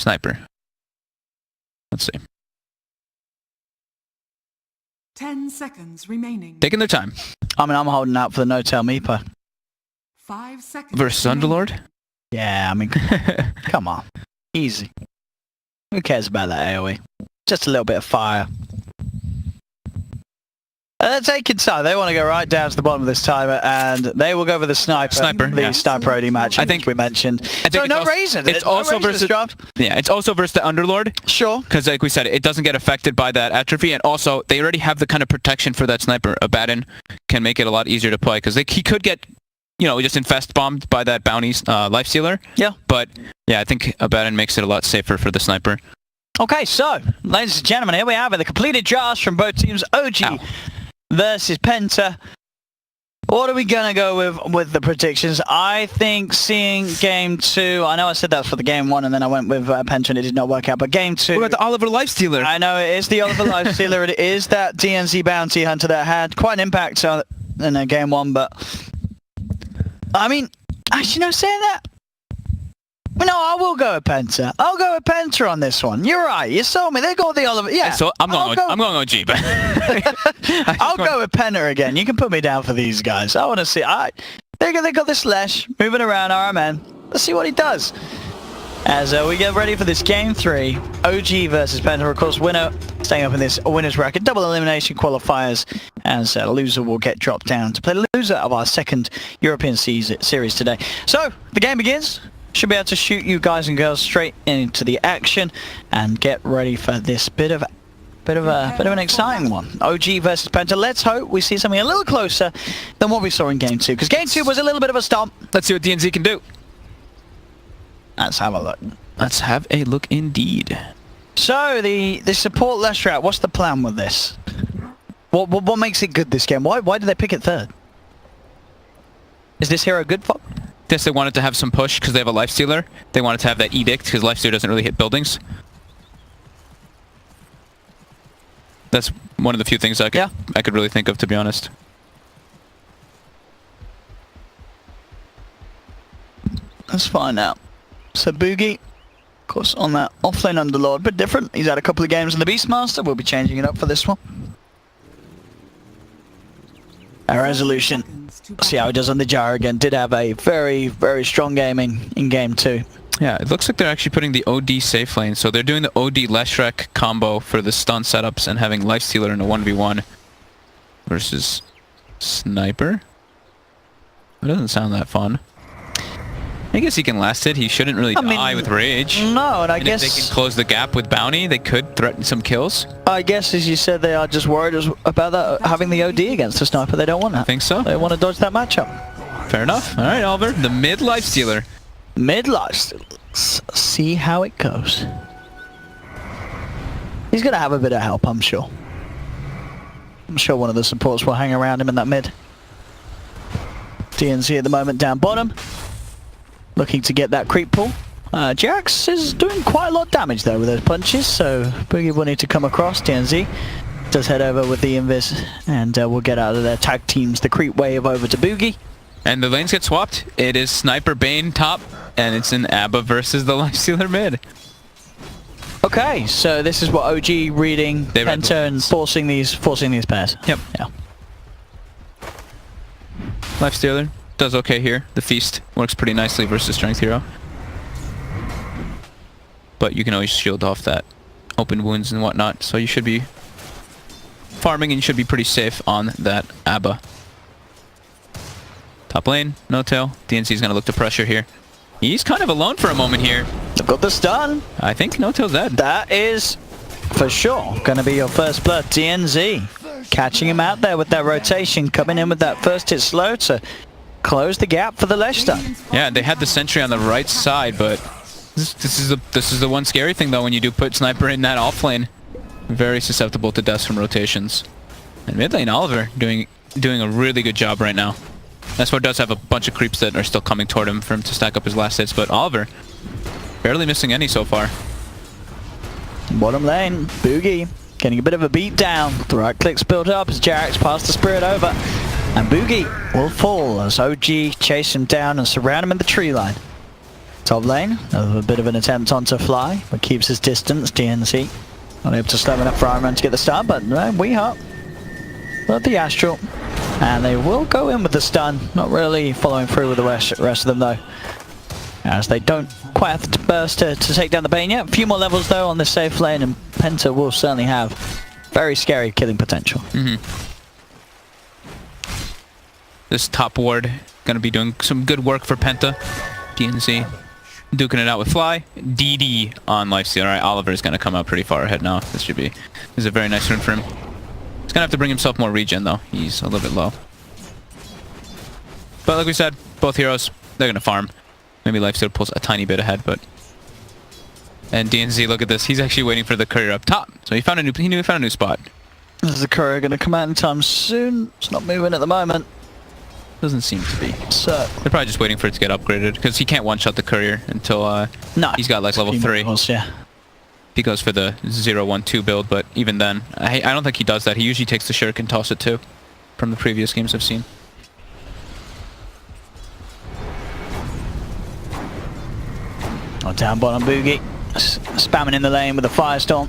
sniper. Let's see. 10 seconds remaining. Taking their time. I mean, I'm holding out for the no-tail Meepo. 5 seconds. Versus Underlord? Yeah, I mean, come on. Easy. Who cares about that AoE? Just a little bit of fire. They're taking time. They want to go right down to the bottom of this timer, and they will go for the sniper. The sniper OD match. I think we mentioned. So no reason. It's also versus draft. Yeah, it's also versus the Underlord. Sure. Because like we said, it doesn't get affected by that atrophy, and also they already have the kind of protection for that sniper. Abaddon can make it a lot easier to play because he could get, you know, just infest bombed by that bounty's lifestealer. Yeah. But yeah, I think Abaddon makes it a lot safer for the sniper. Okay, so ladies and gentlemen, here we have it. The completed draft from both teams. OG versus Penta. What are we gonna go with the predictions? I think seeing game 2. I know I said that for the game 1, and then I went with Penta, and it did not work out. But game 2. What about the Oliver Lifestealer? I know it is the Oliver Lifestealer. It is that DNZ bounty hunter that had quite an impact in game 1. But I mean, actually, no, saying that. No, I will go with Penta. I'll go with Penta on this one. You're right. You sold me. They got the Oliver. Yeah. So I'm going OG, but I'll go with Penta again. You can put me down for these guys. I want to see. They got this Lesh moving around RMN. Let's see what he does. As we get ready for this game 3, OG versus Penta. Of course, winner staying up in this winners bracket, double elimination qualifiers, as loser will get dropped down to play the loser of our second European series today. So the game begins. Should be able to shoot you guys and girls straight into the action and get ready for this bit of an exciting one. OG versus Penta. Let's hope we see something a little closer than what we saw in game 2, because game 2 was a little bit of a stomp. Let's see what DNZ can do. Let's have a look. Let's have a look indeed. So the support Lesh route. What's the plan with this? What makes it good this game? Why did they pick it third? Is this hero good for? They wanted to have some push because they have a Lifestealer. They wanted to have that Edict because Lifestealer doesn't really hit buildings. That's one of the few things I could really think of, to be honest. Let's find out. So Boogie, of course, on that offlane Underlord, but different. He's had a couple of games in the Beastmaster. We'll be changing it up for this one. Our resolution. See how he does on the Jar again. Did have a very, very strong game in game 2. Yeah, it looks like they're actually putting the OD safe lane. So they're doing the OD Leshrek combo for the stun setups and having Lifestealer in a 1v1 versus Sniper. It doesn't sound that fun. I guess he can last it. He shouldn't really die with Rage. No, and I guess if they can close the gap with Bounty, they could threaten some kills. I guess, as you said, they are just worried about that, having the OD against the Sniper. They don't want that. I think so. They want to dodge that matchup. Fair enough. All right, Oliver. The mid Lifestealer. Mid Lifestealer. Let's see how it goes. He's going to have a bit of help, I'm sure. I'm sure one of the supports will hang around him in that mid. DNZ at the moment down bottom. Looking to get that creep pull. Jax is doing quite a lot of damage though with those punches, so Boogie will need to come across. DNZ does head over with the Invis, and we'll get out of their tag teams the creep wave over to Boogie. And the lanes get swapped. It is Sniper Bane top, and it's an ABBA versus the Lifestealer mid. Okay, so this is what OG reading Penta and forcing these pairs. Yep. Yeah. Lifestealer does okay here. The Feast works pretty nicely versus Strength Hero. But you can always shield off that open wounds and whatnot, so you should be farming and you should be pretty safe on that ABBA. Top lane, no tail. DNC is going to look to pressure here. He's kind of alone for a moment here. They've got the stun. I think no tail's dead. That is for sure going to be your first blood. DNZ catching him out there with that rotation, coming in with that first hit slow to close the gap for the Lesh stun. Yeah, they had the sentry on the right side, but this is the one scary thing though when you do put Sniper in that off lane. Very susceptible to deaths from rotations. And mid lane Oliver doing a really good job right now. S4 does have a bunch of creeps that are still coming toward him for him to stack up his last hits, but Oliver barely missing any so far. Bottom lane, Boogie getting a bit of a beat down. The right clicks built up as Jarek's passed the spirit over. And Boogie will fall as OG chase him down and surround him in the tree line. Top lane, a bit of an attempt onto fly, but keeps his distance. DNC not able to slow enough for Iron Man to get the stun, but we up. But the Astral, and they will go in with the stun. Not really following through with the rest of them though, as they don't quite have to burst to take down the Bane yet. A few more levels though on this safe lane, and Penta will certainly have very scary killing potential. This top ward going to be doing some good work for Penta. DNC duking it out with Fly. DD on Lifesteal. Alright, Oliver's going to come out pretty far ahead now. This is a very nice run for him. He's going to have to bring himself more regen though. He's a little bit low. But like we said, both heroes, they're going to farm. Maybe Lifesteal pulls a tiny bit ahead, but... And DNC, look at this. He's actually waiting for the courier up top. So he found a new spot. Is the courier going to come out anytime soon? It's not moving at the moment. Doesn't seem to be. So they're probably just waiting for it to get upgraded, because he can't one-shot the courier until he's got like level 3. Levels, yeah. He goes for the 0-1-2 build, but even then, I don't think he does that. He usually takes the Shuriken and toss it too, from the previous games I've seen. Oh, down bottom Boogie, spamming in the lane with a Firestorm.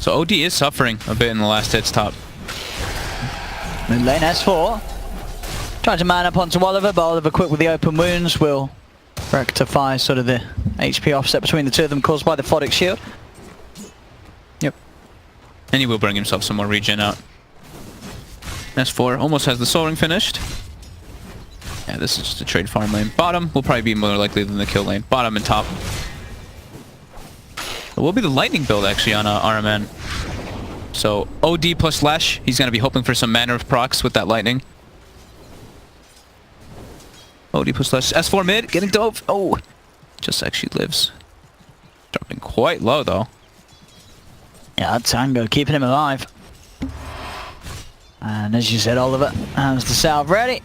So OD is suffering a bit in the last hits top. Mid lane S4. Trying to man up onto Oliver, but Oliver quick with the open wounds will rectify sort of the HP offset between the two of them caused by the Photic shield. Yep. And he will bring himself some more regen out. S4 almost has the Soul Ring finished. Yeah, this is just a trade farm lane. Bottom will probably be more likely than the kill lane. Bottom and top. It will be the lightning build actually on RMN. So OD plus Lash, he's going to be hoping for some mana procs with that lightning. OD plus Lash. S4 mid, getting dove. Oh, just actually lives. Dropping quite low though. Yeah, Tango keeping him alive. And as you said, Oliver has the salve ready.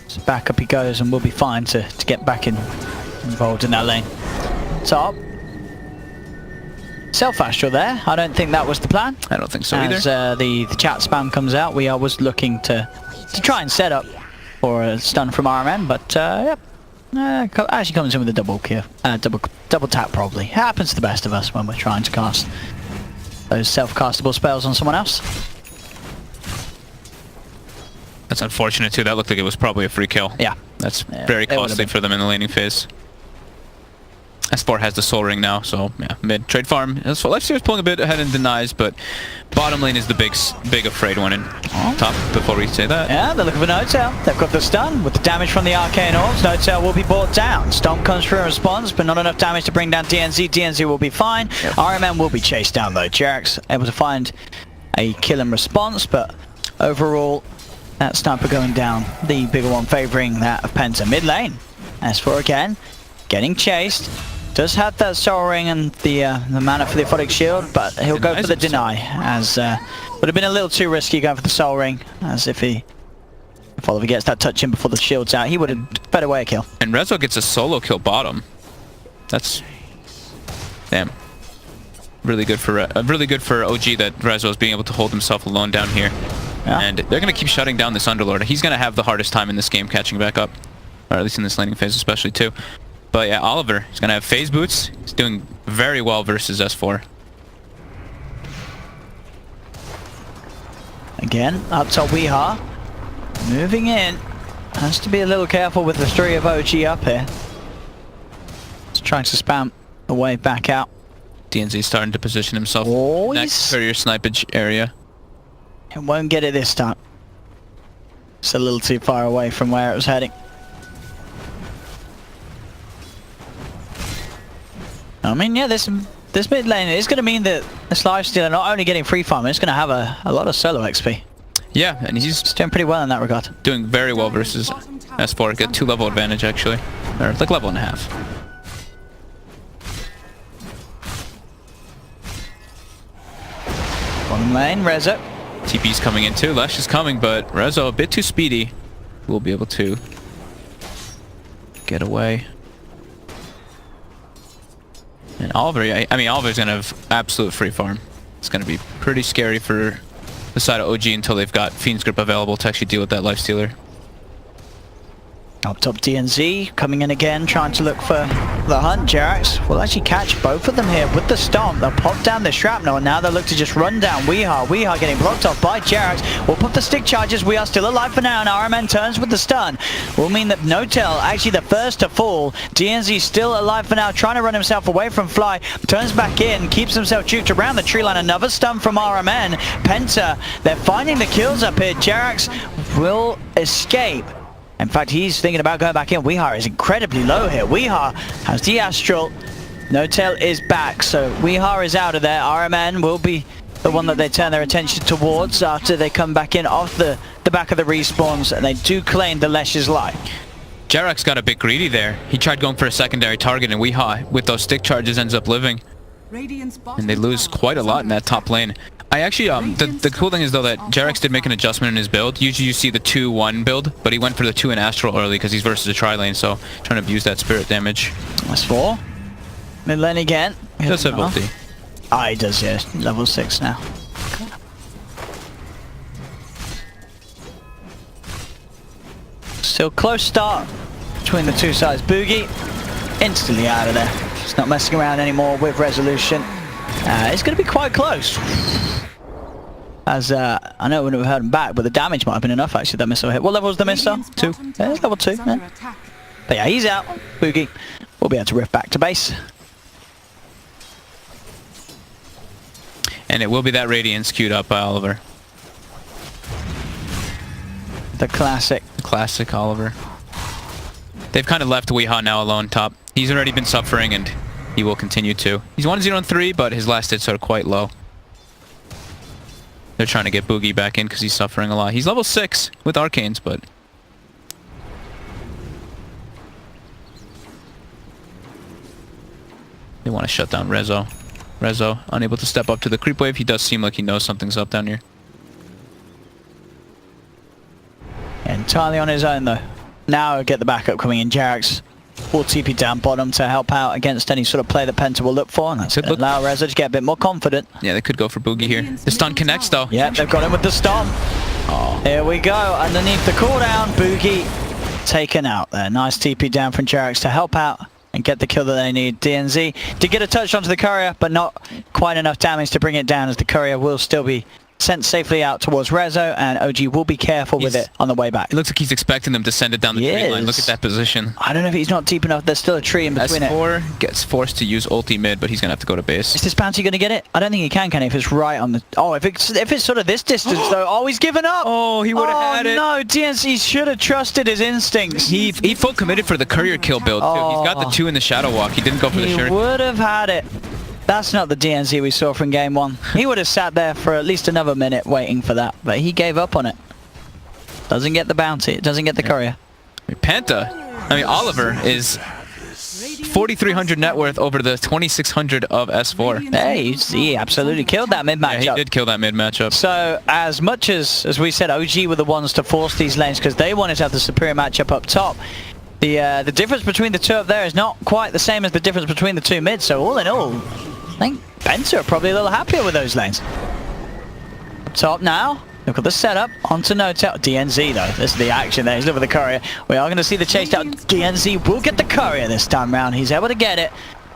So back up he goes, and we'll be fine to get back involved in that lane. Top. Self-Astral there. I don't think that was the plan. I don't think so either. As the chat spam comes out, we was looking to try and set up for a stun from RMN, but yep. Actually comes in with a double kill. Double tap probably. It happens to the best of us when we're trying to cast those self-castable spells on someone else. That's unfortunate too. That looked like it was probably a free kill. Yeah. That's very costly for them in the laning phase. S4 has the Soul Ring now, so yeah, mid trade farm. S4 Lifesteal is pulling a bit ahead and denies, but bottom lane is the big afraid one in top. Before we say that, yeah, they're looking for No-Tail. They've got the stun with the damage from the Arcane Orbs. No-Tail will be brought down. Stomp comes through in response, but not enough damage to bring down DNZ. DNZ will be fine. Yep. RMN will be chased down though. Jarek's able to find a kill in response, but overall, that sniper going down. The bigger one favouring that of Penta. Mid lane, S4 again, getting chased. Does have that Soul Ring and the mana for the Photic Shield, but he'll go for the deny, as would have been a little too risky going for the Soul Ring, as if Oliver gets that touch in before the shield's out, he would have better way a kill. And Rezo gets a solo kill bottom. That's damn really good for OG that Rezo is being able to hold himself alone down here. Yeah. And they're going to keep shutting down this Underlord. He's going to have the hardest time in this game catching back up, or at least in this laning phase especially too. But yeah, Oliver, he's going to have phase boots. He's doing very well versus S4. Again, up top Weeha. Moving in. Has to be a little careful with the 3 of OG up here. He's trying to spam the way back out. DNZ starting to position himself next to your snipage area. It won't get it this time. It's a little too far away from where it was heading. I mean, yeah, this mid lane is going to mean that this Lifesteal are not only getting free farm, it's going to have a lot of solo XP. Yeah, and he's doing pretty well in that regard. Doing very well versus S4. Get 2 level advantage actually, or like level and a half. Bottom lane, Rezo. TP's coming in too. Lash is coming, but Rezo a bit too speedy. Will be able to get away. And Oliver, I mean, Oliver's going to have absolute free farm. It's going to be pretty scary for the side of OG until they've got Fiend's Grip available to actually deal with that Lifestealer. Up top DNZ coming in again, trying to look for the hunt. Jerax will actually catch both of them here with the stomp. They'll pop down the shrapnel, and now they'll look to just run down Weehaw. Weehaw getting blocked off by Jerax. We'll put the stick charges. We are still alive for now, and RMN turns with the stun. Will mean that Notel actually the first to fall. DNZ still alive for now, trying to run himself away from Fly. Turns back in, keeps himself juked around the tree line. Another stun from RMN. Penta, they're finding the kills up here. Jerax will escape. In fact, he's thinking about going back in. Weehaw is incredibly low here. Weehaw has the Astral. Notel is back, so Weehaw is out of there. RMN will be the one that they turn their attention towards after they come back in off the back of the respawns, and they do claim the Lesh's life. Jerax got a bit greedy there. He tried going for a secondary target, and Weehaw, with those stick charges, ends up living. And they lose quite a lot in that top lane. I actually, the cool thing is though that Jerax did make an adjustment in his build. Usually you see the 2-1 build, but he went for the 2 in Astral early because he's versus a tri-lane, so trying to abuse that spirit damage. That's 4. Mid lane again. He does have ulti. Ah, he does, yeah. Level 6 now. Still close start between the two sides. Boogie instantly out of there. He's not messing around anymore with resolution. It's going to be quite close. As I know it wouldn't have hurt him back, but the damage might have been enough actually. That missile hit. What level was the missile? 2. Yeah, it's level 2. Yeah. But yeah, he's out. Boogie will be able to rift back to base. And it will be that Radiance queued up by Oliver. The classic. Classic Oliver. They've kind of left Weehaw now alone top. He's already been suffering and he will continue to. He's 1-0-3, but his last hits are quite low. They're trying to get Boogie back in because he's suffering a lot. He's level 6 with Arcanes, but... they want to shut down Rezo. Rezo, unable to step up to the creep wave. He does seem like he knows something's up down here. Entirely on his own though. Now get the backup coming in. Jerax will TP down bottom to help out against any sort of play that Penta will look for, and that's going to allow Rezo to get a bit more confident. Yeah, they could go for Boogie here. The stun connects though. Yeah, they've got him with the stun. Oh. Here we go, underneath the cooldown. Boogie taken out there. Nice TP down from Jerax to help out and get the kill that they need. DNZ did get a touch onto the courier, but not quite enough damage to bring it down, as the courier will still be sent safely out towards Rezo, and OG will be careful with it on the way back. It looks like he's expecting them to send it down the tree line. Look at that position. I don't know if he's not deep enough. There's still a tree in between S4 gets forced to use ulti mid, but he's going to have to go to base. Is this bounty going to get it? I don't think he can he? If it's right on the... Oh, if it's sort of this distance, though. Oh, he's given up! Oh, he would have had it. Oh, no. DNC should have trusted his instincts. He full committed for the courier kill build, too. He's got the 2 in the Shadow Walk. He didn't go for the shirt. He would have had it. That's not the DNZ we saw from game 1. He would have sat there for at least another minute waiting for that, but he gave up on it. Doesn't get the bounty. It doesn't get the courier. Oliver is 4,300 net worth over the 2,600 of S4. Hey, he absolutely killed that mid matchup. Yeah, he did kill that mid matchup. So as much as we said, OG were the ones to force these lanes because they wanted to have the superior matchup up top. The difference between the two up there is not quite the same as the difference between the two mids. So all in all, I think Penta are probably a little happier with those lanes. Up top now. Look at the setup. Onto Notel. DNZ though. This is the action there. He's looking for the courier. We are going to see the chase down. DNZ will get the courier this time round. He's able to get it.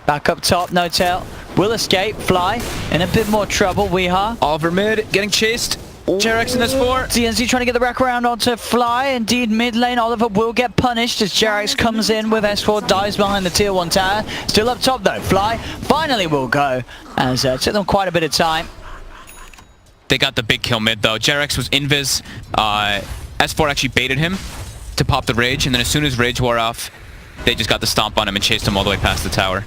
Back up top. Notel will escape. Fly in a bit more trouble. Weehaw. Oliver mid getting chased. Jerax in S4. DNZ trying to get the wraparound onto Fly. Indeed, mid lane, Oliver will get punished as Jerax comes in with S4, dives behind the tier 1 tower. Still up top though. Fly finally will go, as it took them quite a bit of time. They got the big kill mid though. Jerax was invis. S4 actually baited him to pop the rage, and then as soon as rage wore off, they just got the stomp on him and chased him all the way past the tower.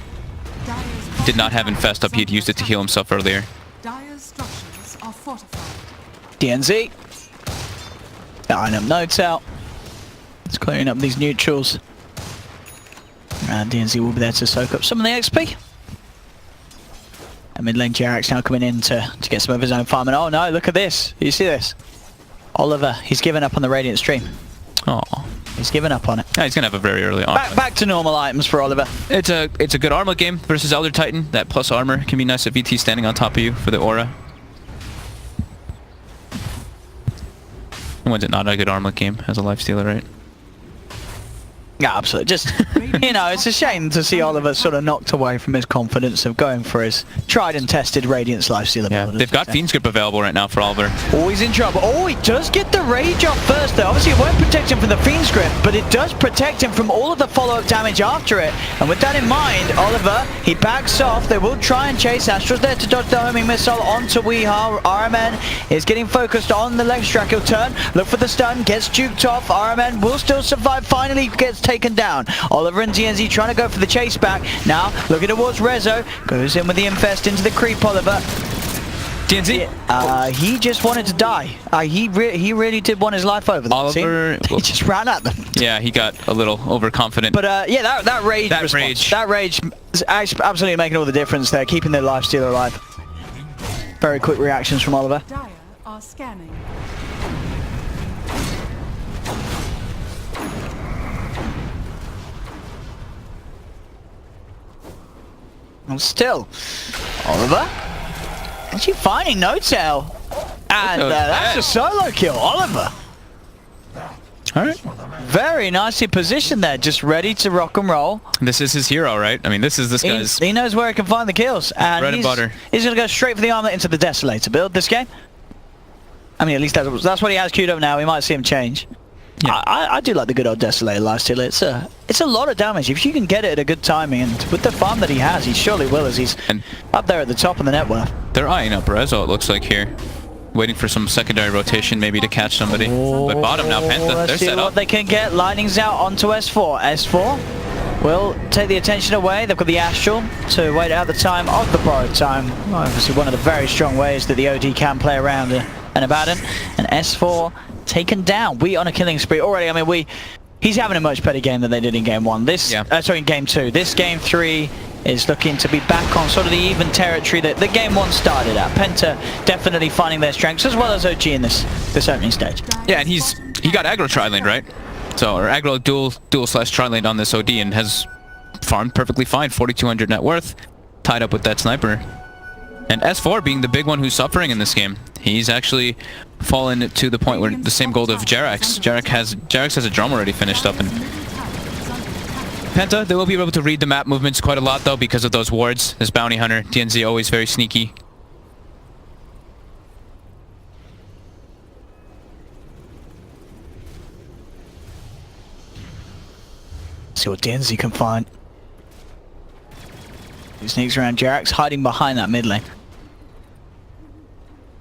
He did not have infest up. He had used it to heal himself earlier. Dire's structures are fortified. DNZ. Behind him, Notel. It's clearing up these neutrals. And DNZ will be there to soak up some of the XP. And mid lane Jerax now coming in to get some of his own farm. And oh no, look at this. You see this? Oliver, he's given up on the Radiant stream. Oh, he's given up on it. Yeah, he's gonna have a very early on. Back to normal items for Oliver. It's a good armor game versus Elder Titan. That plus armor can be nice if VT standing on top of you for the aura. When's it not a good armlet game as a lifestealer, right? Yeah, absolutely. Just, you know, it's a shame to see Oliver sort of knocked away from his confidence of going for his tried and tested Radiance lifesteal ability. They've got Fiend's Grip available right now for Oliver. Oh, he's in trouble. Oh, he does get the Rage off first, though. Obviously, it won't protect him from the Fiend's Grip, but it does protect him from all of the follow-up damage after it. And with that in mind, Oliver, he backs off. They will try and chase. Astra's there to dodge the homing missile onto Weehaw. RMN is getting focused on the leg strike. He'll turn, look for the stun, gets juked off. RMN will still survive. Finally gets taken down. Oliver and DNZ trying to go for the chase back. Now looking towards Rezo. Goes in with the infest into the creep. Oliver. DNZ? He just wanted to die. He really did want his life over there. Oliver... He just ran at them. Yeah, he got a little overconfident. But yeah, that rage That rage is absolutely making all the difference there, keeping their lifesteal alive. Very quick reactions from Oliver. Dire are scanning. And still, Oliver actually finding no tail. And that's a solo kill, Oliver. Alright. Very nicely positioned there, just ready to rock and roll. This is his hero, right? I mean, this guy's... He knows where he can find the kills. And bread and butter. He's going to go straight for the armlet into the Desolator build this game. I mean, at least that's what he has queued up now. We might see him change. Yeah. I do like the good old Desolator lifesteal. It's a lot of damage. If you can get it at a good timing, and with the farm that he has, he surely will, as he's up there at the top of the net worth. They're eyeing up Rezo, it looks like here. Waiting for some secondary rotation, maybe to catch somebody. But bottom now, Penta. They're set up. What they can get. Lightning's out onto S4. S4 will take the attention away. They've got the Astral to wait out the time of the borrowed time. Obviously, one of the very strong ways that the OD can play around an Abaddon. And S4 taken down. We on a killing spree already. I mean, he's having a much better game than they did in game 1. Sorry, in game 2. This game 3 is looking to be back on sort of the even territory that the game 1 started at. Penta definitely finding their strengths, as well as OG in this opening stage. Yeah, and he got aggro tri-lane, right? So, or aggro dual slash tri-lane on this OD and has farmed perfectly fine. 4,200 net worth, tied up with that sniper. And S4 being the big one who's suffering in this game. He's actually fallen to the point where the same gold of Jerax. Jerax has a drum already finished up, and Penta, they will be able to read the map movements quite a lot, though, because of those wards. This bounty hunter, DNZ, always very sneaky. See what DNZ can find. He sneaks around Jerax, hiding behind that mid lane.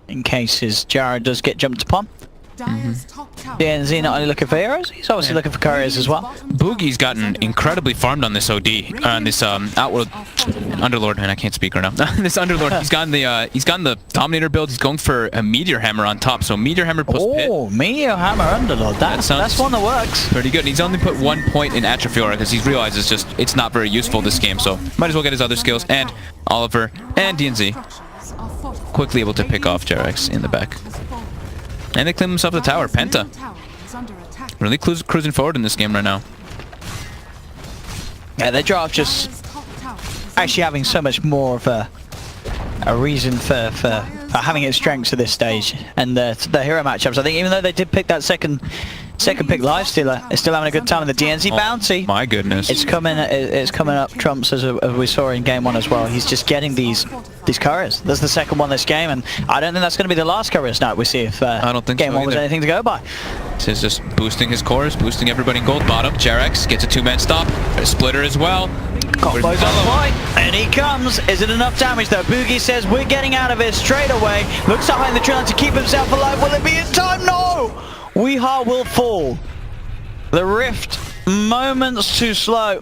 In case his Jara does get jumped upon. DNZ not only looking for heroes, he's obviously looking for couriers as well. Boogie's gotten incredibly farmed on this OD, on this Outworld Underlord, man, I can't speak right now. This Underlord, he's gotten the Dominator build. He's going for a Meteor Hammer on top, so Meteor Hammer plus Pit. Oh, Meteor Hammer Underlord, that's one that works. Pretty good. And he's only put 1 point in Atrophy Aura because he realizes it's not very useful this game, so might as well get his other skills. And Oliver and DNZ quickly able to pick off Jerax in the back. And they claim themselves a tower. Penta really cruising forward in this game right now. Yeah, their draft just actually having so much more of a reason for having its strengths at this stage. And the hero matchups, I think, even though they did pick that second pick lifestealer, they're still having a good time in the DNZ bounty. My goodness. It's coming up trumps as we saw in game 1 as well. He's just getting these couriers. That's the second one this game, and I don't think that's going to be the last courier snipe we see if I don't think game so 1 was anything to go by. This is just boosting his cores, boosting everybody in gold bottom. Jerax gets a 2-man stop. A splitter as well. Combo's on point, and he comes. Is it enough damage though? Boogie says we're getting out of here straight away. Looks up behind the tree line to keep himself alive. Will it be in time? No! Weehaw will fall. The rift, moments too slow.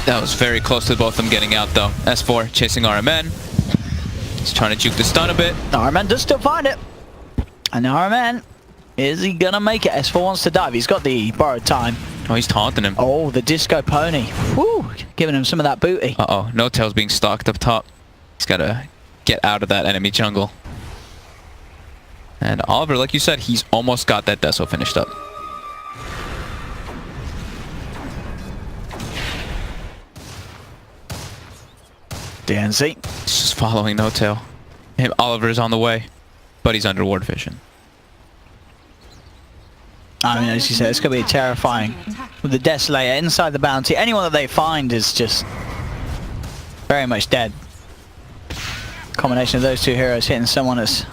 That was very close to both of them getting out though. S4 chasing RMN. He's trying to juke the stun a bit. RMN does still find it. And RMN, is he gonna make it? S4 wants to dive. He's got the borrowed time. Oh, he's taunting him. Oh, the disco pony. Woo! Giving him some of that booty. Uh-oh, No Tail's being stalked up top. He's gotta get out of that enemy jungle. And Oliver, like you said, he's almost got that Deso finished up. DNZ. He's just following No Tail. Oliver's on the way, but he's under ward vision. I mean, as you said, it's going to be terrifying. With the Desolator inside the bounty, anyone that they find is just very much dead. Combination of those two heroes hitting someone that's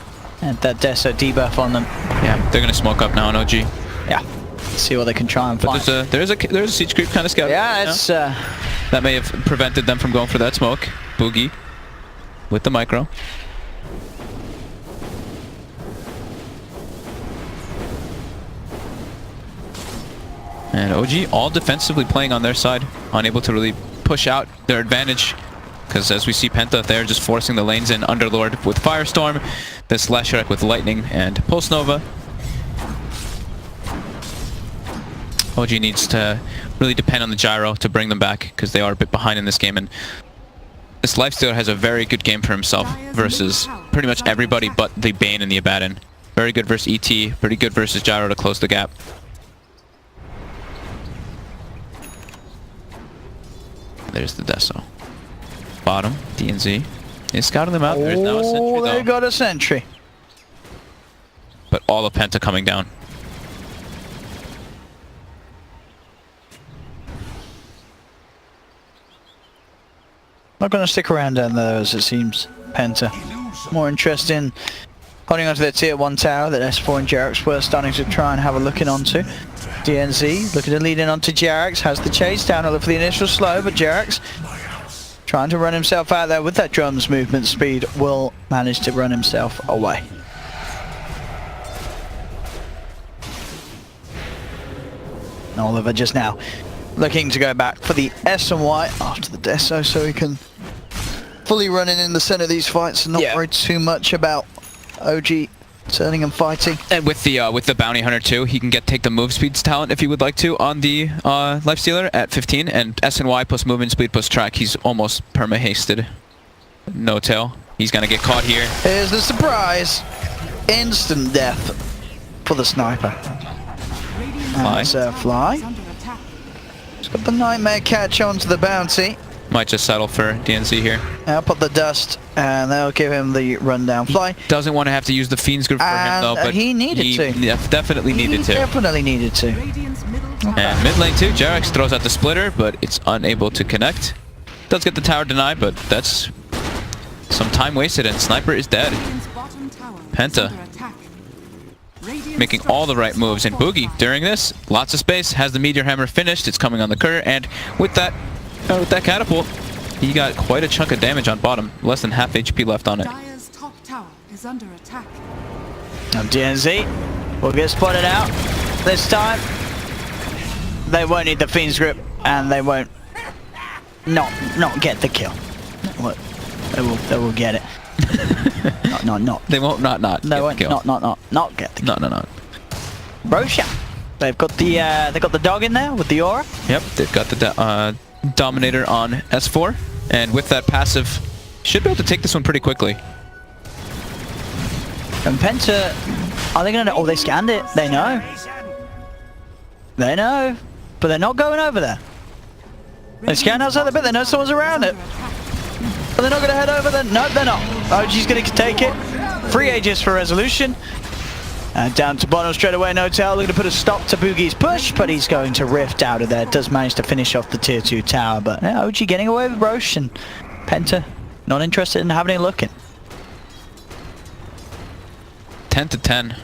had that Deso debuff on them. Yeah, they're going to smoke up now on OG. Yeah, see what they can try and find. But there's a siege creep kind of scout. Yeah, it's... that may have prevented them from going for that smoke. Boogie with the micro. And OG all defensively playing on their side, unable to really push out their advantage. Because as we see Penta, they're just forcing the lanes in. Underlord with Firestorm, this Leshrac with Lightning and Pulse Nova. OG needs to really depend on the gyro to bring them back, because they are a bit behind in this game. And this Lifestealer has a very good game for himself versus pretty much everybody but the Bane and the Abaddon. Very good versus ET, pretty good versus gyro to close the gap. There's the Deso. Bottom, DNZ is scouting them out. There's now a sentry though. They got a sentry. But all of Penta coming down. Not going to stick around down there as it seems. Penta. More interest in holding onto their tier 1 tower that S4 and Jerax were starting to try and have a look in onto. DNZ looking to lead in onto Jerax, has the chase down a look for the initial slow, but Jerax trying to run himself out there with that drum's movement speed, will manage to run himself away. Oliver just now looking to go back for the S and Y after the Deso so he can fully run in the center of these fights and not worry too much about OG turning and fighting. And with the Bounty Hunter too, he can take the move speeds talent if he would like to on the Lifestealer at 15, and S and Y plus movement speed plus track, he's almost perma-hasted. No tail. He's gonna get caught here. Here's the surprise. Instant death for the sniper. Fly. And Fly. He's got the Nightmare catch onto the bounty. Might just settle for DNC here. I'll put the dust and they'll give him the rundown fly. Doesn't want to have to use the Fiend's Grip for him though, but he needed to. Definitely needed to. Definitely needed to. And mid lane too, Jerax throws out the splitter, but it's unable to connect. Does get the tower denied, but that's some time wasted and Sniper is dead. Penta making all the right moves, and Boogie during this, lots of space, has the Meteor Hammer finished, it's coming on the Cur, and with that catapult, he got quite a chunk of damage on bottom, less than half HP left on it. Dire's top tower is under attack. Now DNZ will get spotted out. This time, they won't need the Fiend's Grip, and they won't not get the kill. What? They will get it. not. They won't not They won't kill. not get the kill. No. Roshan. They've got the dog in there with the aura. Yep, they've got the Dominator on S4, and with that passive, should be able to take this one pretty quickly. And Penta, are they gonna? Oh, they scanned it. They know. They know, but they're not going over there. They scan outside the bit. They know someone's around it. But they're not going to head over there. No, they're not. OG's going to take it. 3 Aegis for resolution. And down to bottom straight away. No tail. Looking to put a stop to Boogie's push, but he's going to rift out of there. Does manage to finish off the tier 2 tower, but yeah, OG getting away with Roche, and Penta not interested in having a look in. 10 to 10.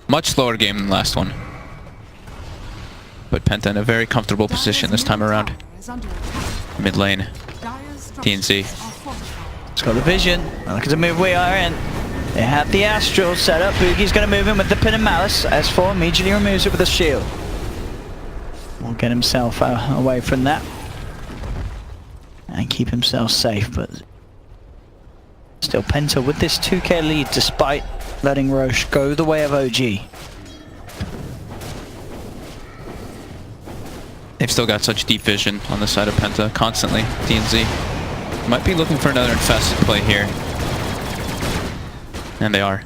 Much slower game than the last one. But Penta in a very comfortable position this time around. Mid lane. DNC. It's got the vision. Look at the move we are in. They have the Astral set up. Boogie's going to move in with the Pin and Malice. S4 immediately removes it with a shield. Will get himself away from that. And keep himself safe, but still Penta with this 2k lead despite letting Roche go the way of OG. They've still got such deep vision on the side of Penta, constantly. DNZ might be looking for another infested play here. And they are.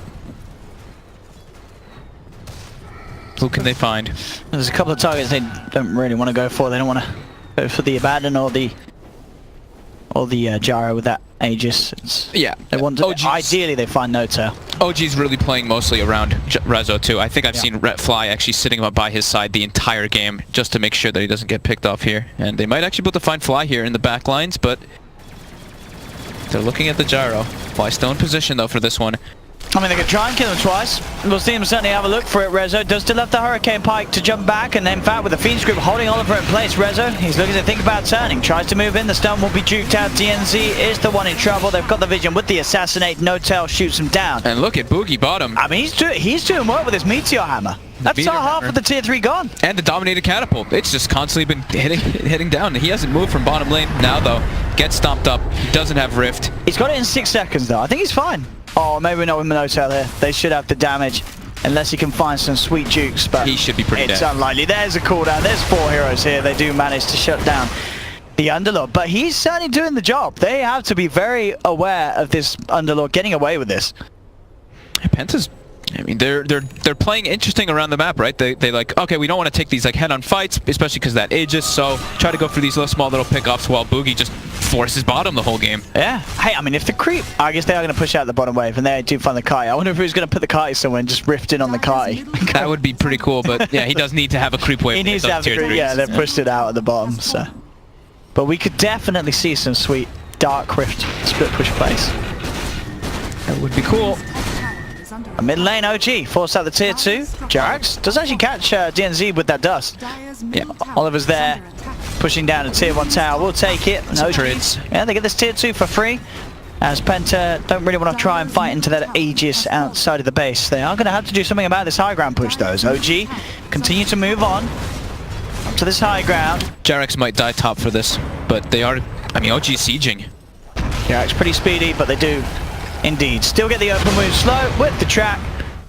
Who can they find? There's a couple of targets they don't really want to go for. They don't want to go for the Abaddon or the gyro with that Aegis. They want to, ideally they find no tail. OG's really playing mostly around Rezo too. I think I've seen Ret Fly actually sitting up by his side the entire game just to make sure that he doesn't get picked off here. And they might actually be able to find Fly here in the back lines, but they're looking at the gyro. Fly still in position though for this one. I mean, they could try and kill him twice. We'll see him certainly have a look for it. Rezo does still have the Hurricane Pike to jump back, and in fact, with the Fiend's Grip holding Oliver in place, Rezo, he's looking to think about turning. Tries to move in, the stun will be duked out. DNZ is the one in trouble. They've got the vision with the Assassinate. No Tail shoots him down. And look at Boogie bottom. I mean, he's doing work with his Meteor Hammer. That's our half of the tier 3 gone. And the Dominated Catapult. It's just constantly been hitting down. He hasn't moved from bottom lane. Now, though, gets stomped up. He doesn't have Rift. He's got it in 6 seconds, though. I think he's fine. Oh, maybe not with No Tail here. They should have the damage, unless he can find some sweet jukes, but he should be pretty it's dead. Unlikely. There's a cooldown. There's 4 heroes here. They do manage to shut down the Underlord, but he's certainly doing the job. They have to be very aware of this Underlord getting away with this. Penta's, I mean, they're playing interesting around the map, right? They like, okay, we don't want to take these like head-on fights, especially because that Aegis, so try to go for these small little pickoffs while Boogie just forces bottom the whole game. Yeah. Hey, I mean, if the creep, I guess they are going to push out the bottom wave, and they do find the kite. I wonder if he was going to put the kite somewhere and just rift in on the kite. That would be pretty cool, but yeah, he does need to have a creep wave. He needs to have a creep, yeah, they've pushed it out at the bottom, so. But we could definitely see some sweet Dark Rift split push plays. That would be cool. A mid lane OG force out the tier 2. Jarax does actually catch DNZ with that dust. Yeah, Oliver's there pushing down a tier 1 tower. We'll take it. No trades. Yeah, they get this tier 2 for free. As Penta don't really want to try and fight into that Aegis outside of the base. They are going to have to do something about this high ground push though. As OG continue to move on up to this high ground. Jarax might die top for this, but they are, I mean, OG sieging. Jarax pretty speedy, but they do indeed still get the open move slow with the track.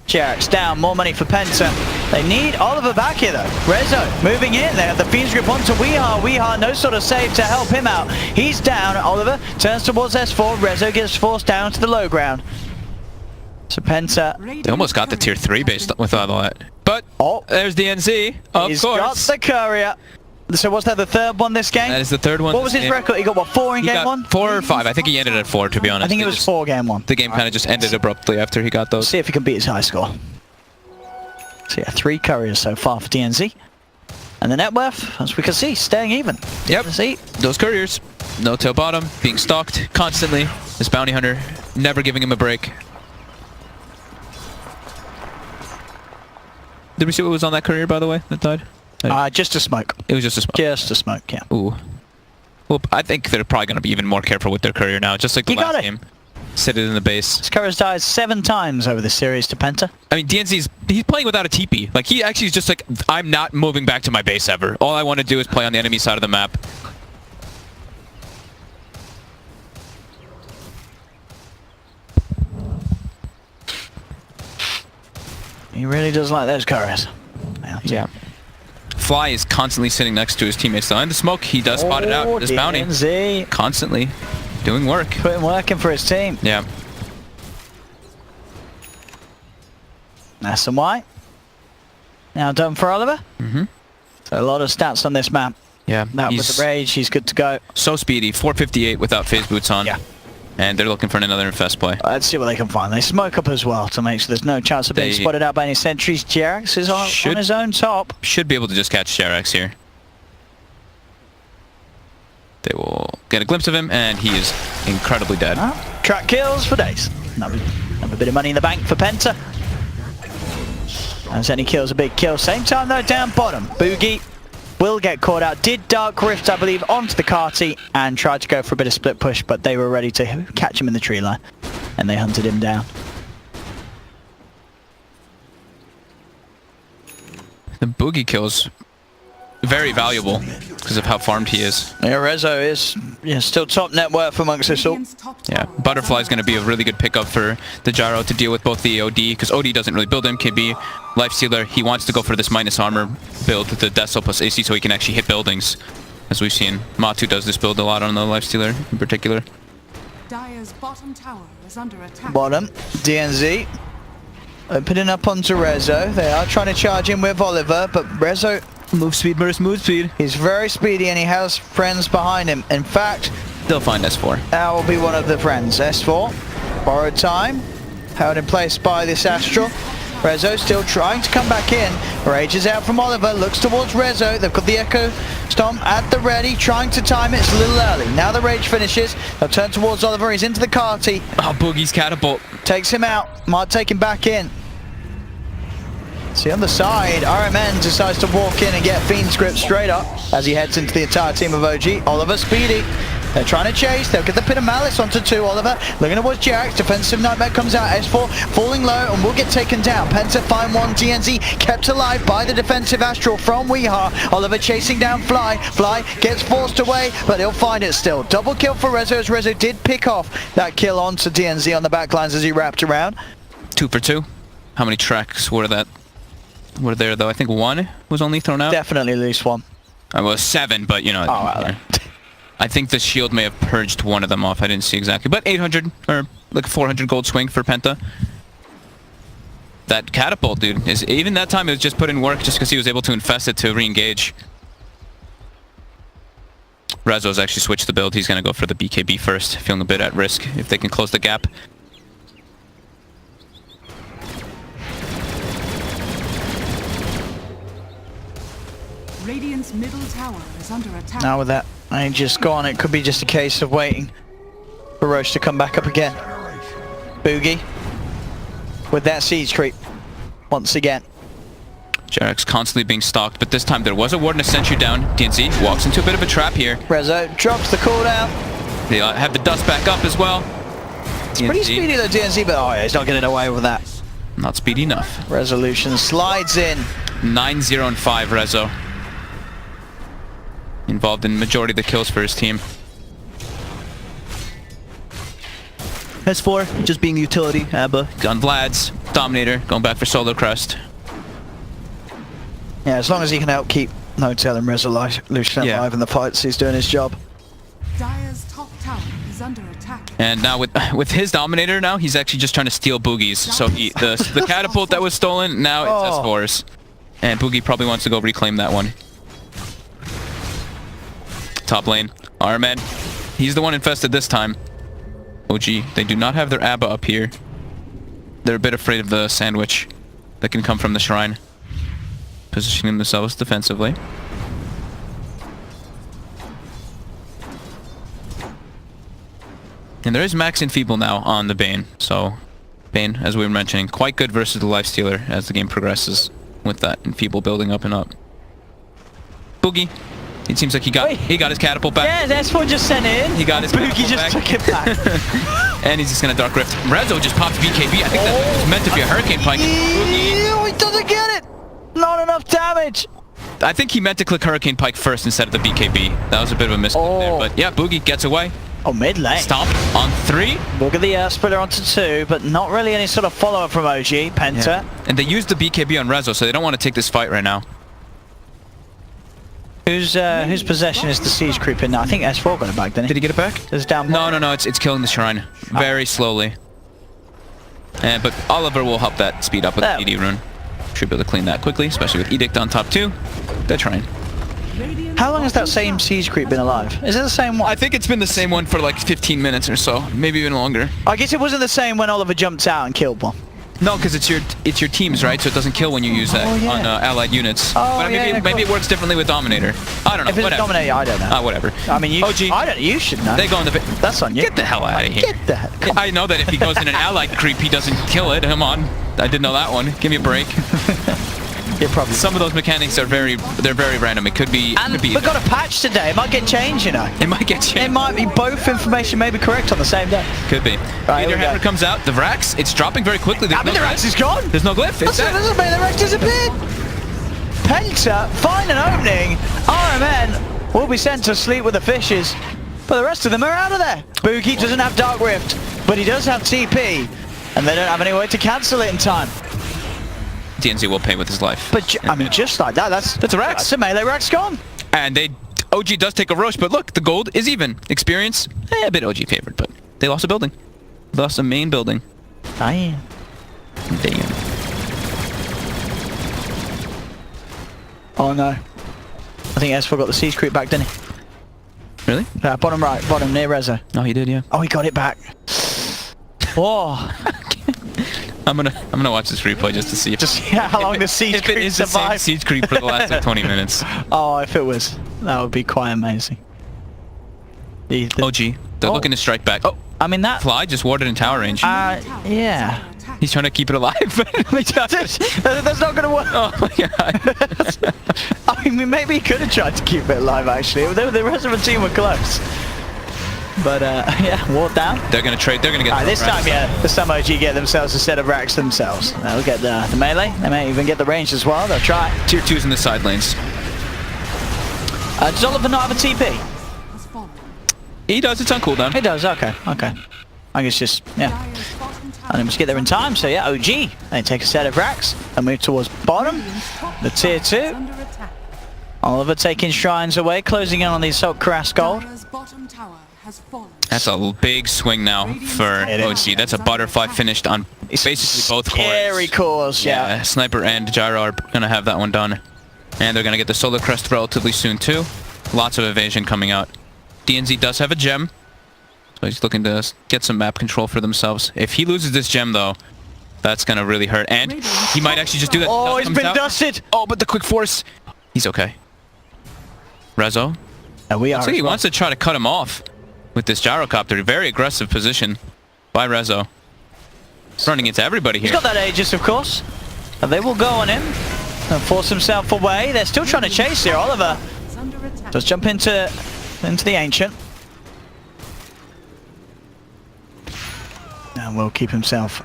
Jarax down, more money for Penta. They need Oliver back here though. Rezo moving in, they have the Fiend's Grip onto Weehaw. Weehaw, no sort of save to help him out. He's down, Oliver turns towards S4, Rezo gets forced down to the low ground. So Penta... They almost got the tier 3 based with all that. But, there's the NZ, of he's course. Got the courier. So was that the 3rd one this game? That is the 3rd one. What was his record? He got what, 4 in game 1? 4 or 5. I think he ended at 4, to be honest. I think it was 4 game 1. The game kind of just ended abruptly after he got those. See if he can beat his high score. So yeah, 3 couriers so far for DNZ. And the net worth, as we can see, staying even. Yep. See those couriers. No tail bottom, being stalked constantly. This bounty hunter never giving him a break. Did we see what was on that courier, by the way, that died? Just a smoke. It was just a smoke. Just a smoke, yeah. Ooh. Well, I think they're probably going to be even more careful with their courier now, just like the last game. Sit it in the base. This courier's died 7 times over this series to Penta. I mean, DNZ's, he's playing without a TP. Like, he actually is just like, I'm not moving back to my base ever. All I want to do is play on the enemy side of the map. He really does like those couriers. Yeah. Fly is constantly sitting next to his teammates though. In the smoke, he does spot it out. This bounty. DNZ. Constantly doing work. Putting work in for his team. Yeah. That's some white. Now done for Oliver. Mm-hmm. So a lot of stats on this map. Yeah. That with the rage, he's good to go. So speedy. 458 without phase boots on. Yeah. And they're looking for another infest play. Let's see what they can find. They smoke up as well to make sure there's no chance of being spotted out by any sentries. Jarax is on his own top. Should be able to just catch Jarax here. They will get a glimpse of him, and he is incredibly dead. Track kills for days. Another bit of money in the bank for Penta. As any kills a big kill. Same time though, down bottom. Boogie will get caught out. Did Dark Rift, I believe, onto the Carty and tried to go for a bit of split push, but they were ready to catch him in the tree line, and they hunted him down. The Boogie kills very valuable because of how farmed he is. Yeah, Rezo is still top net worth amongst us all. Yeah, Butterfly is going to be a really good pickup for the Gyro to deal with both the OD, because OD doesn't really build him. KB, Lifestealer, he wants to go for this minus armor build with the Deathsell plus AC so he can actually hit buildings. As we've seen, Matu does this build a lot on the Lifestealer in particular. Dire's bottom tower is under attack. Bottom, DNZ. Opening up onto Rezo. They are trying to charge in with Oliver, but Rezo... Move speed versus move speed. He's very speedy and he has friends behind him. In fact... They'll find S4. That will be one of the friends. S4. Borrowed time. held in place by this Astral. Rezo still trying to come back in. Rage is out from Oliver, looks towards Rezo. They've got the Echo Stomp at the ready, trying to time it. It's a little early. Now the Rage finishes. They'll turn towards Oliver. He's into the Carty. Oh, Boogie's catapult. Takes him out. Might take him back in. See on the side, RMN decides to walk in and get Fiend's grip straight up as he heads into the entire team of OG. Oliver speedy. They're trying to chase. They'll get the pin of Malice onto 2. Oliver looking towards Jax. Defensive Nightmare comes out. S4 falling low and will get taken down. Penta find one. DNZ kept alive by the defensive Astral from Weeha. Oliver chasing down Fly. Fly gets forced away, but he'll find it still. Double kill for Rezo as Rezo did pick off that kill onto DNZ on the backlines as he wrapped around. 2 for 2. How many tracks were there though? I think 1 was only thrown out. Definitely at least 1. I was 7, but you know. Oh, well, I think the shield may have purged one of them off. I didn't see exactly, but 800 or like 400 gold swing for Penta. That catapult, dude, is even that time it was just put in work just because he was able to infest it to re-engage. Rezo's actually switched the build. He's gonna go for the BKB first, feeling a bit at risk if they can close the gap. Radiant's middle tower is under attack. Now with that, I just gone. It could be just a case of waiting for Roche to come back up again. Boogie with that siege creep once again. Jarek's constantly being stalked, but this time there was a ward and a sentry down. DNZ walks into a bit of a trap here. Rezo drops the cooldown. They have the dust back up as well. It's pretty speedy though, DNZ, but oh yeah, he's not getting away with that. Not speedy enough. Resolution slides in. 9-0 and 5 Rezo. Involved in majority of the kills for his team. S4, just being the utility, Abba. Gun Vlad's, Dominator, going back for Solo Crest. Yeah, as long as he can help keep No-Tail and Resolution alive in the fights, he's doing his job. Dire's top tower is under attack. And now with his Dominator now, he's actually just trying to steal Boogie's. So the catapult that was stolen, now it's S4's. And Boogie probably wants to go reclaim that one. Top lane, Armen. He's the one infested this time. OG, they do not have their Abba up here. They're a bit afraid of the sandwich that can come from the shrine. Positioning themselves defensively. And there is Max Enfeeble now on the Bane. So, Bane, as we were mentioning, quite good versus the Lifestealer as the game progresses with that Enfeeble building up and up. Boogie. It seems like he got his catapult back. Yeah, that's what just sent it in. He got his Boogie just took it back. And he's just gonna Dark Rift. Rezo just popped BKB. I think that was meant to be a Hurricane Pike. He doesn't get it. Not enough damage. I think he meant to click Hurricane Pike first instead of the BKB. That was a bit of a misclick there. But yeah, Boogie gets away. Oh, mid lane. Stomp on 3. Look at the splitter onto 2, but not really any sort of follow-up from OG. Penta. Yeah. And they used the BKB on Rezo, so they don't want to take this fight right now. Whose possession is the siege creeping now? I think S4 got it back, didn't he? Did he get it back? It's down. No, it's killing the shrine very slowly. But Oliver will help that speed up with the ED rune. Should be able to clean that quickly, especially with Edict on top 2. They're trying. How long has that same siege creep been alive? Is it the same one? I think it's been the same one for like 15 minutes or so, maybe even longer. I guess it wasn't the same when Oliver jumped out and killed one. No, because it's your teams, right? So it doesn't kill when you use that on allied units. But maybe it works differently with Dominator. I don't know. If it's Dominator, I don't know. Whatever. I mean, OG. I don't. You should know. They go in the. That's on you. Get the hell out of here. Get the hell. I know that if he goes in an allied creep, he doesn't kill it. Come on. I didn't know that one. Give me a break. Yeah, probably. Some of those mechanics are very random. It could be. And we got a patch today. It might get changed, you know. It might get changed. It might be both information may be correct on the same day. Could be. Right, Meteor Hammer comes out. The Vrax, it's dropping very quickly. The Vrax is gone. There's no glyph. It's dead. Doesn't mean the Vrax disappeared. Penta find an opening. RMN will be sent to sleep with the fishes, but the rest of them are out of there. Boogie doesn't have Dark Rift, but he does have TP, and they don't have any way to cancel it in time. DNZ will pay with his life. But I mean, just like that, that's a Rax. That's a melee Rax gone. And OG does take a Roche, but look, the gold is even. Experience, a bit OG favored, but they lost a building. Lost a main building. Damn. Oh no. I think S4 got the siege creep back, didn't he? Really? Bottom right, bottom near Rezo. Oh, he did, yeah. Oh, he got it back. Whoa. I'm gonna watch this replay just to see if, Just how long the siege if it creep is the same survives. siege creep for the last like 20 minutes. Oh, if it was, that would be quite amazing. The OG, they're looking to strike back. Oh, I mean that. Fly just warded in tower range. Yeah. He's trying to keep it alive. That's not gonna work. Oh my god. I mean, maybe he could have tried to keep it alive. Actually, the rest of the team were close. But yeah, walk down. They're gonna trade. They're gonna get. This time, yeah, this time OG get themselves a set of racks themselves. They'll get the melee. They may even get the range as well. They'll try. Tier 2's in the side lanes. Does Oliver not have a TP? Has fallen. He does. It's on cooldown. He does. Okay. Okay. I guess just yeah. Dire's bottom tower And they must get there in time. So yeah, OG. They take a set of racks and move towards bottom. The tier 2. is under attack. Oliver taking shrines away, closing in on the Assault Cuirass gold. Dire's bottom tower has fallen. That's a big swing now for It is. OG. That's a butterfly finished on basically both Scary cores. cores, yeah. Sniper and Gyro are gonna have that one done, and they're gonna get the Solar Crest relatively soon too. Lots of evasion coming out. DNZ does have a gem, so he's looking to get some map control for themselves. If he loses this gem though, that's gonna really hurt, and he might actually just do that. Oh, Dust he's comes been out. dusted. Oh, but the quick force. He's okay. Rezo. And we are. Looks like he as well. wants to try to cut him off with this gyrocopter. Very aggressive position by Rezo. Running into everybody here. He's got that Aegis, of course. And they will go on him and force himself away. They're still trying to chase here. Oliver Is under attack. does jump into the Ancient. And will keep himself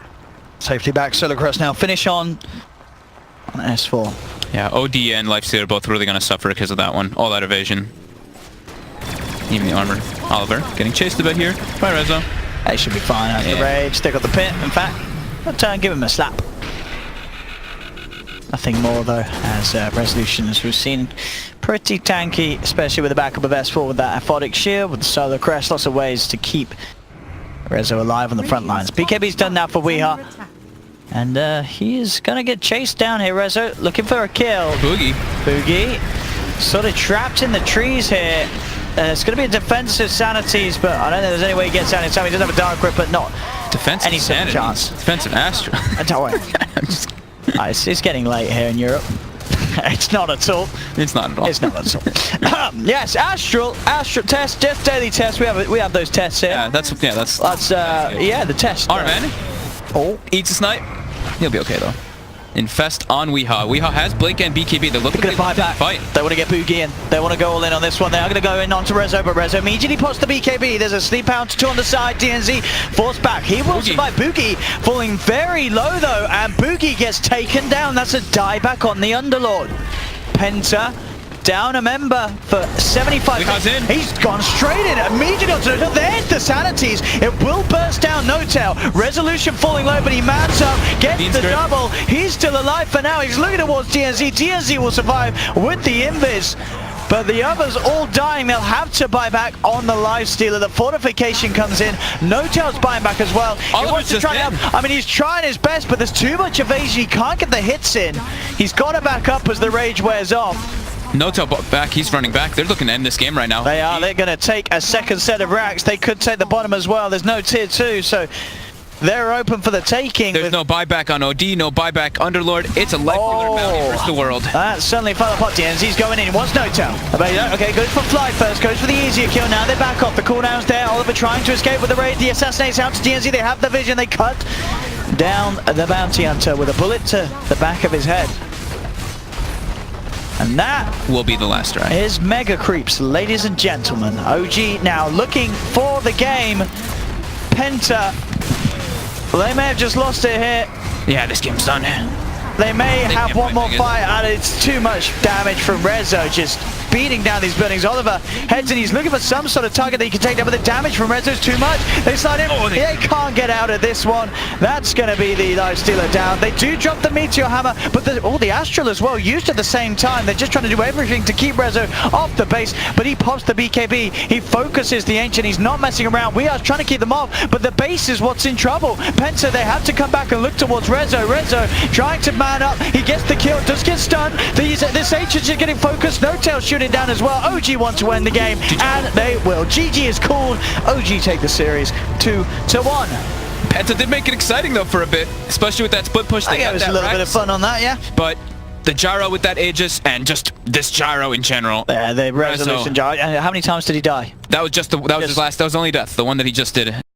safely back. Solar Cross now finish on S4. Yeah, OD and Lifesteal are both really going to suffer because of that one. All that evasion. Even the armor. Oliver getting chased a bit here by Rezo. They should be fine out of the Yeah. rage. They got the pit, in fact. But give him a slap. Nothing more though, as Resolution, as we've seen, pretty tanky, especially with the backup of S4 with that Aphotic Shield, with the Solar Crest. Lots of ways to keep Rezo alive on the front lines. BKB's done that for Weeha. And he is going to get chased down here, Rezo, looking for a kill. Boogie. Boogie, sort of trapped in the trees here. It's going to be a defensive Sanities, but I don't think there's any way he gets out in time. He doesn't have a Dark Grip, but not Defensive any sort of Sanities. chance. Defensive Astral. Don't worry. It's getting late here in Europe. It's not at all. It's not at all. It's not at all. Yes, Astral test, just daily test. We have those tests here. Yeah, that's Yeah, the test. Alright, man. Oh, Eats a snipe. He'll be okay though. Infest on Weeha. Weeha has Blink and BKB. They're looking gonna to buy back. fight. They want to get Boogie in. They want to go all in on this one. They are going to go in onto Rezo, but Rezo immediately pops the BKB. There's a Sleep Hound 2 on the side. DNZ forced back. He will survive. Boogie falling very low though, and Boogie gets taken down. That's a dieback on the Underlord. Penta down a member for 75. Weeha's in. He's gone straight in immediately onto No-Tail. There's the Sanities. It will burst down No-Tail. Resolution falling low, but he mans up, gets Dean's the grip. double. He's still alive for now. He's looking towards DNZ. DNZ will survive with the invis. But the others all dying. They'll have to buy back on the Lifestealer. The fortification comes in. No-Tail's buying back as well. He Oliver's wants to just try in. out. I mean, he's trying his best, but there's too much evasion. He can't get the hits in. He's got to back up as the rage wears off. No-Tail back. He's running back. They're looking to end this game right now. They are. They're going to take a second set of racks. They could take the bottom as well. There's no tier 2, so they're open for the taking. There's no buyback on OD, no buyback Underlord. It's a life alert bounty versus the world. That certainly fell apart. DNZ's going in. He wants No-Tail. Okay, goes for Fly first. Goes for the easier kill. Now they're back off. The cooldown's there. Oliver trying to escape with the raid. The assassinates out to DNZ. They have the vision. They cut down the bounty hunter with a bullet to the back of his head. And that Will be the last strike. is Mega Creeps, ladies and gentlemen. OG now looking for the game. Penta, well, they may have just lost it here. Yeah, this game's done. They may have can't one fight more again. fight, and it's too much damage from Rezo, just beating down these buildings. Oliver heads in, he's looking for some sort of target that he can take down, but the damage from Rezo's too much. They slide in, they can't get out of this one. That's going to be the Lifestealer down. They do drop the Meteor Hammer, but the Astral as well, used at the same time. They're just trying to do everything to keep Rezo off the base, but he pops the BKB. He focuses the Ancient, he's not messing around. We are trying to keep them off, but the base is what's in trouble. Penta, they have to come back and look towards Rezo. Rezo trying to man up. He gets the kill, does get stunned. This Ancient is getting focused. No-Tail shooting down as well. OG want to win the game, and they will. GG is called. OG take the series 2-1. Penta did make it exciting though for a bit, especially with that split push. I think it was a little bit of fun on that, yeah. But the gyro with that Aegis and just this gyro in general. Yeah, the resolution gyro. And how many times did he die? That was just that was his last. That was the only death. The one that he just did.